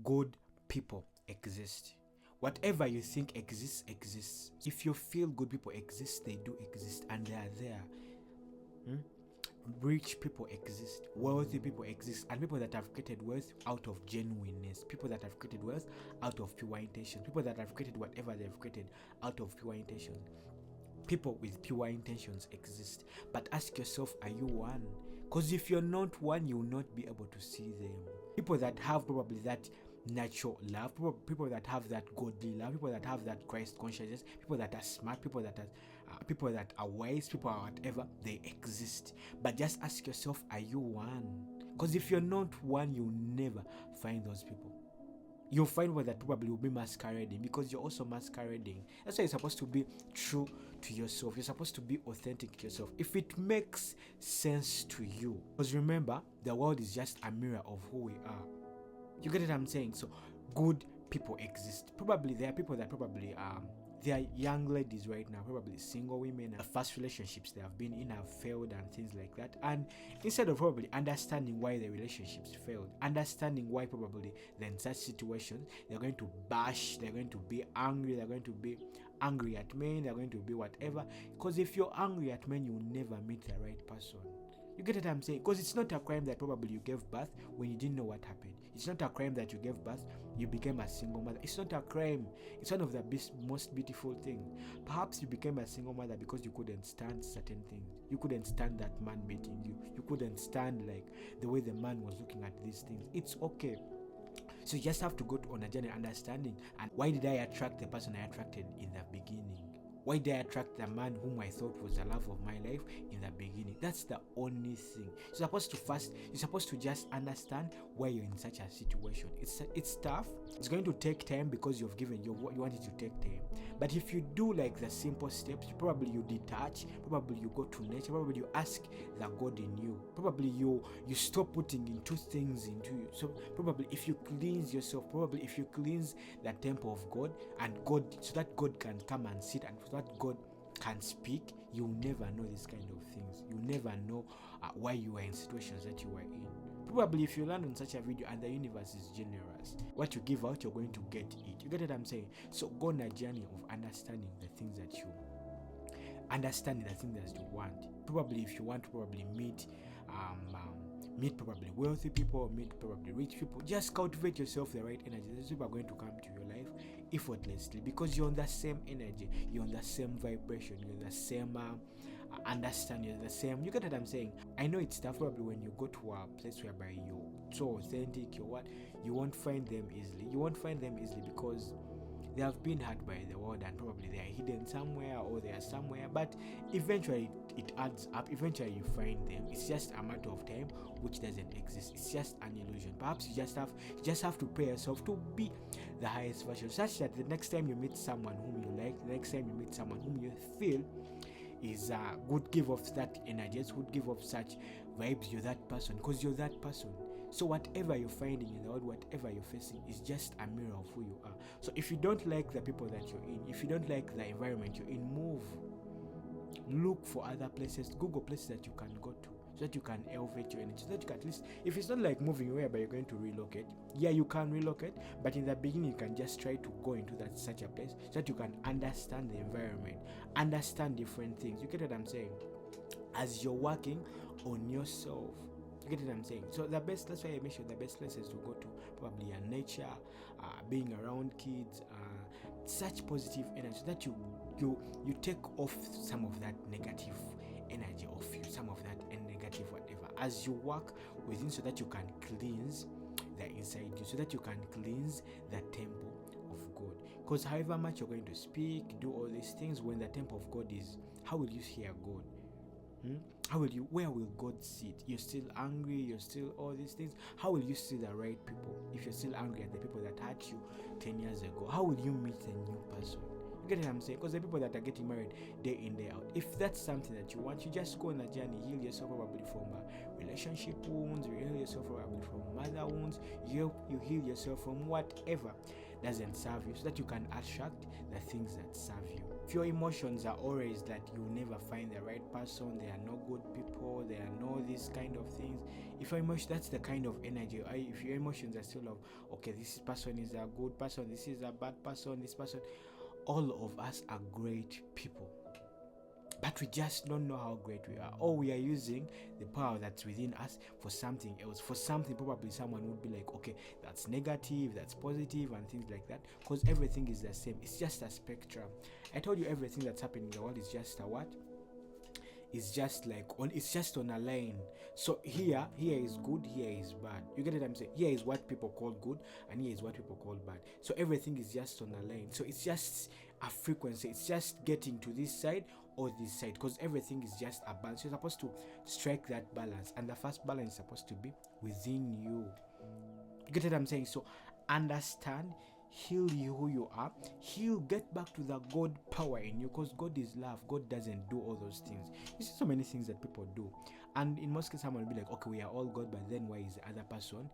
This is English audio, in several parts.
good people exist. Whatever you think exists, exists. If you feel good people exist, they do exist, and they are there. Rich people exist, wealthy people exist, and people that have created wealth out of genuineness, people that have created wealth out of pure intention, people that have created whatever they've created out of pure intention. People with pure intentions exist. But ask yourself, are you one? Because if you're not one, you will not be able to see them. People that have probably that natural love, people that have that godly love, people that have that Christ consciousness, people that are smart, people that are wise, people are whatever, they exist. But just ask yourself, are you one? Because if you're not one, you'll never find those people. You'll find one that probably will be masquerading, because you're also masquerading. That's why you're supposed to be true to yourself. You're supposed to be authentic to yourself. If it makes sense to you. Because remember, the world is just a mirror of who we are. You get what I'm saying? So good people exist. Probably there are people that probably there are young ladies right now, probably single women, first relationships they have been in have failed and things like that. And instead of probably understanding why the relationships failed, understanding why probably they're in such situations, they're going to bash, they're going to be angry, they're going to be angry at men, they're going to be whatever. Because if you're angry at men, you'll never meet the right person. You get what I'm saying? Because it's not a crime that probably you gave birth when you didn't know what happened. It's not a crime that you gave birth, you became a single mother. It's not a crime. It's one of the most beautiful things. Perhaps you became a single mother because you couldn't stand certain things. You couldn't stand that man beating you. You couldn't stand like the way the man was looking at these things. It's okay. So you just have to go on a journey understanding. And why did I attract the person I attracted in the beginning? Why did I attract the man whom I thought was the love of my life in the beginning? That's the only thing. You're supposed to just understand why you're in such a situation. It's tough. It's going to take time because you want it to take time. But if you do like the simple steps, probably you detach, probably you go to nature, probably you ask the God in you. Probably you stop putting into things into you. So probably if you cleanse yourself, probably if you cleanse the temple of God and God, so that God can come and sit and so that God can speak, you'll never know these kind of things. You'll never know why you are in situations that you are in. Probably if you land on such a video and the universe is generous, what you give out, you're going to get it. You get what I'm saying? So go on a journey of understanding the things that you want. Probably if you want to probably meet probably wealthy people, meet probably rich people, just cultivate yourself the right energy. These people are going to come to your life effortlessly because you're on the same energy, you're on the same vibration, you're the same understanding, you're the same. You get what I'm saying? I know it's tough probably when you go to a place whereby you're so authentic, you won't find them easily. You won't find them easily because they have been hurt by the world and probably they are hidden somewhere or they are somewhere, but eventually it adds up. Eventually you find them. It's just a matter of time, which doesn't exist. It's just an illusion. Perhaps you just have to prepare yourself to be the highest version, such that the next time you meet someone whom you like, the next time you meet someone whom you feel is good, give off that energy, good, give off such vibes. You're that person because you're that person. So whatever you're finding in the world, whatever you're facing is just a mirror of who you are. So if you don't like the people that you're in, if you don't like the environment you're in, move. Look for other places, Google places that you can go to so that you can elevate your energy, so that you can at least, if it's not like moving where but you're going to relocate, yeah, you can relocate, but in the beginning you can just try to go into such a place so that you can understand the environment, understand different things. You get what I'm saying? As you're working on yourself. You get what I'm saying? So that's why I mentioned the best places to go to, probably nature, being around kids, such positive energy, so that you take off some of that negative energy off you, some of that negative whatever, as you work within, so that you can cleanse the inside you, so that you can cleanse the temple of God. Because however much you're going to speak, do all these things, when the temple of God is, how will you hear God? Where will God sit? You're still angry, you're still all these things. How will you see the right people if you're still angry at the people that hurt you 10 years ago? How will you meet a new person? You get what I'm saying? Because the people that are getting married day in, day out, if that's something that you want, you just go on a journey, heal yourself probably from relationship wounds, you heal yourself probably from mother wounds, you heal yourself from whatever doesn't serve you, so that you can attract the things that serve you. If your emotions are always that you never find the right person, they are no good people, they are no this kind of things, if your emotion, that's the kind of energy. If your emotions are still of, okay, this person is a good person, this is a bad person, this person, all of us are great people, but we just don't know how great we are, or we are using the power that's within us for something else, for something probably someone would be like, okay, that's negative, that's positive, and things like that, because everything is the same. It's just a spectrum. I told you everything that's happening in the world is just a what? It's just like it's just on a line. So here is good, here is bad. You get what I'm saying? Here is what people call good, and here is what people call bad. So everything is just on a line. So it's just a frequency. It's just getting to this side or this side, because everything is just a balance. You're supposed to strike that balance, and the first balance is supposed to be within you. You get what I'm saying? So understand, heal you who you are, heal, get back to the God power in you, because God is love. God doesn't do all those things. You see so many things that people do, and in most cases someone will be like, okay, we are all God, but then why is the other person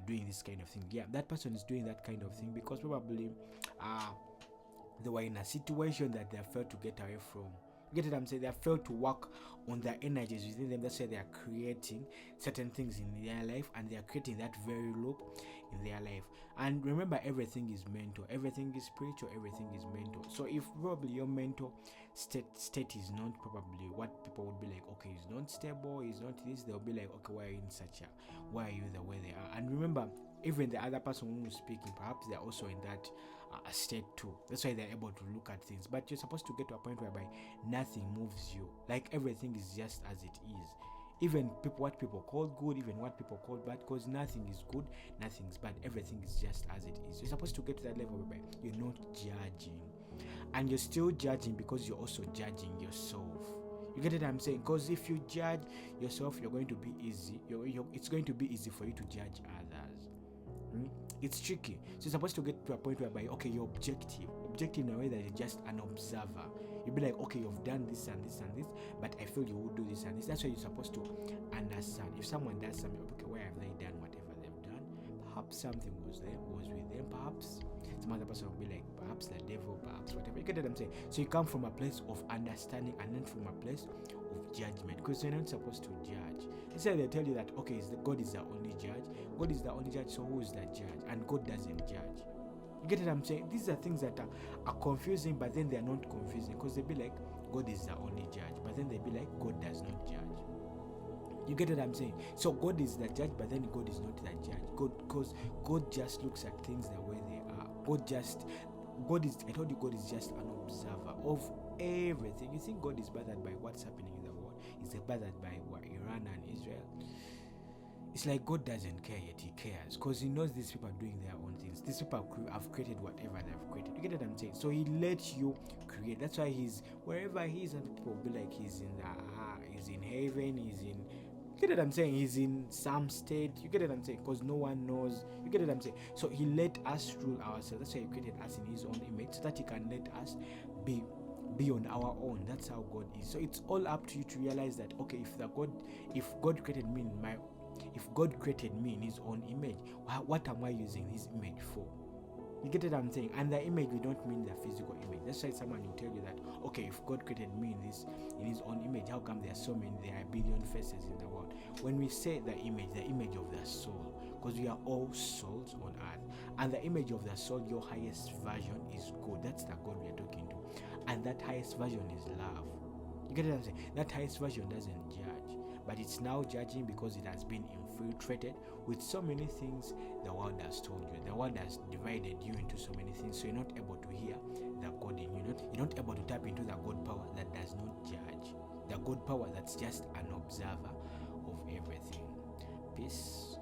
doing this kind of thing? Yeah, that person is doing that kind of thing because probably they were in a situation that they felt to get away from. You get what I'm saying? They failed to work on their energies within them. That's why they are creating certain things in their life, and they are creating that very loop in their life. And remember, everything is mental, everything is spiritual, everything is mental. So if probably your mental state is not probably what people would be like, okay, he's not stable, he's not this, they'll be like, okay, why are you in such a, why are you the way they are? And remember, even the other person who is speaking, perhaps they're also in that state too. That's why they're able to look at things. But you're supposed to get to a point whereby nothing moves you. Like everything is just as it is. Even people, what people call good, even what people call bad, because nothing is good, nothing is bad. Everything is just as it is. You're supposed to get to that level whereby you're not judging, and you're still judging because you're also judging yourself. You get what I'm saying? Because if you judge yourself, you're going to be easy. It's going to be easy for you to judge others. It's tricky. So you're supposed to get to a point whereby, okay, you're objective in a way that you're just an observer. You'll be like, okay, you've done this and this and this, but I feel you would do this and this. That's why you're supposed to understand. If someone does something, okay, why have they done whatever they've done? Perhaps something was with them. Perhaps some other person will be like, perhaps the devil, perhaps whatever. You get what I'm saying? So you come from a place of understanding and then from a place of judgment, because you're not supposed to judge. Instead, they tell you that, okay, God is the only judge. God is the only judge, so who is the judge? And God doesn't judge. You get what I'm saying? These are things that are confusing, but then they're not confusing, because they'll be like, God is the only judge, but then they'll be like, God does not judge. You get what I'm saying? So God is the judge, but then God is not the judge. Because God just looks at things the way they are. I told you, God is just an observer of everything. You think God is bothered by what's happening in the world? Is he bothered by what Iran and Israel? It's like God doesn't care, yet he cares, because he knows these people are doing their own things. These people have created whatever they've created. You get what I'm saying? So he lets you create. That's why he's wherever he is, and people will be like, he's in heaven, he's in. You get what I'm saying? He's in some state. You get what I'm saying? Because no one knows. You get what I'm saying? So he let us rule ourselves. That's why he created us in his own image, so that he can let us be on our own. That's how God is. So it's all up to you to realize that, okay, if God created me in his own image, what am I using his image for? You get what I'm saying? And the image, we don't mean the physical image. That's why someone will tell you that, okay, if God created me in his own image, how come there are a billion faces in the world? When we say the image of the soul, because we are all souls on earth, and the image of the soul, your highest version is God. That's the God we are talking to, and that highest version is love. You get what I'm saying? That highest version doesn't judge, but it's now judging because it has been infiltrated with so many things the world has told you. The world has divided you into so many things, so you're not able to hear the God in you. You're not able to tap into the God power that does not judge, the God power that's just an observer of everything. Peace.